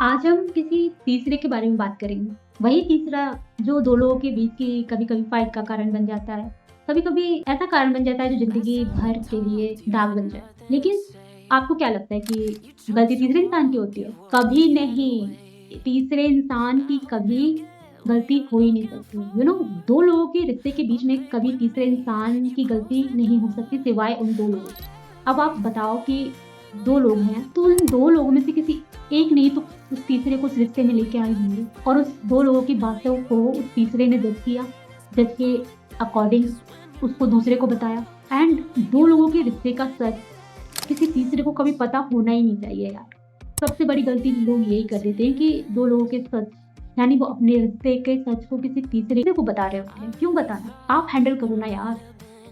आज हम किसी तीसरे के बारे में बात करेंगे। वही तीसरा जो 2 लोगों के बीच की कभी-कभी फाइट का कारण बन जाता है। कभी-कभी ऐसा कारण बन जाता है जो ज़िंदगी भर के लिए दाग बन जाए। लेकिन आपको क्या लगता है कि गलती तीसरे इंसान की होती है? कभी नहीं। तीसरे इंसान की कभी गलती हो ही नहीं सकती। 2 लोगों के रिश्ते के बीच में कभी तीसरे इंसान की गलती नहीं हो सकती सिवाय उन 2 लोगों के। अब आप बताओ कि 2 लोग हैं, तो उन 2 लोगों में से किसी एक ने ही तो उस तीसरे को उस रिश्ते में लेके आए होंगे और उस 2 लोगों की बातों को उस तीसरे ने जज किया, जज के अकॉर्डिंग उसको दूसरे को बताया एंड 2 लोगों के रिश्ते का सच किसी तीसरे को कभी पता होना ही नहीं चाहिए यार। सबसे बड़ी गलती लोग यही कर देते हैं कि 2 लोगों के सच यानी वो अपने रिश्ते के सच को किसी तीसरे को बता रहे होते हैं। क्यों बताना? आप हैंडल करो ना यार।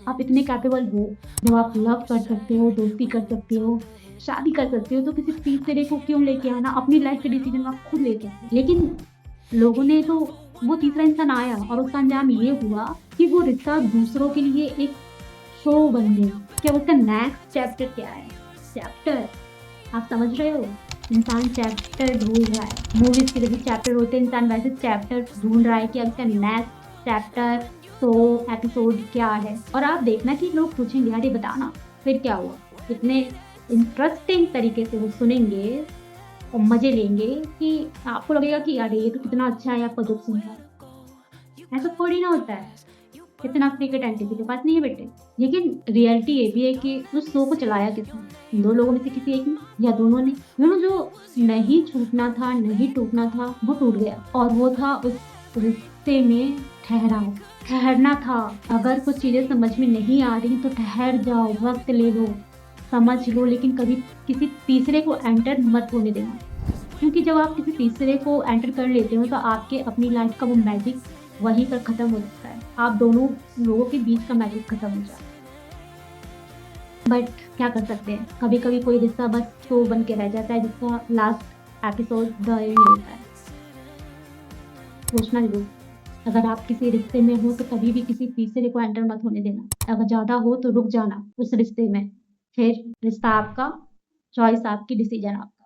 आप इतने कैपेबल हो, जब आप लव कर सकते हो, दोस्ती कर सकते हो, शादी कर सकते हो, तो किसी तीसरे को क्यों लेके आना? अपनी लाइफ के डिसीजन आप खुद लेके आओ। लेकिन लोगों ने तो वो तीसरा इंसान आया और उसका अंजाम ये हुआ कि वो रिश्ता दूसरों के लिए एक शो बन गया। क्या उसका नेक्स्ट चैप्टर क्या है? चैप्टर आप समझ रहे हो? इंसान चैप्टर ढूँढ रहा है। मूवीज़ के जैसे चैप्टर होते हैं, इंसान वैसे चैप्टर ढूँढ रहा है कि अब इसका नेक्स्ट चैप्टर, शो, एपिसोड क्या है? और आप देखना कि लोग पूछेंगे, "अरे बता ना, फिर क्या हुआ?" इतने इंटरेस्टिंग तरीके से वो सुनेंगे और मज़े लेंगे कि आपको लगेगा कि अरे ये तो कितना अच्छा है, आपका दुःख सुन रहा है। ऐसा थोड़ी ना होता है। इतना फ्री के टाइम किसी के पास नहीं है बेटे। लेकिन रियलिटी ये भी है कि उस शो को चलाया किसने? 2 लोगों में से किसी एक ने या दोनों ने। जो नहीं छूटना था, नहीं टूटना था, वो टूट गया और वो था उस रिश्ते में ठहराव। ठहरना था। अगर कुछ चीज़ें समझ में नहीं आ रही तो ठहर जाओ, वक़्त ले लो, समझ लो लेकिन कभी किसी तीसरे को एंटर मत होने देना। क्योंकि जब आप किसी तीसरे को एंटर कर लेते हो तो आपके अपनी लाइफ का वो मैजिक वहीं पर खत्म हो जाता है। आप दोनों लोगों के बीच का मैजिक खत्म हो जाता है। बट क्या कर सकते हैं? कभी-कभी कोई रिश्ता बस शो बन के रह जाता है जिसका लास्ट एपिसोड द एंड होता है। सोचना ज़रूर। अगर आप किसी रिश्ते में हो तो कभी भी किसी तीसरे को एंटर मत होने देना। अगर ज़्यादा हो तो रुक जाना उस रिश्ते में। फिर रिश्ता आपका, चॉइस आपकी, डिसीजन आपका।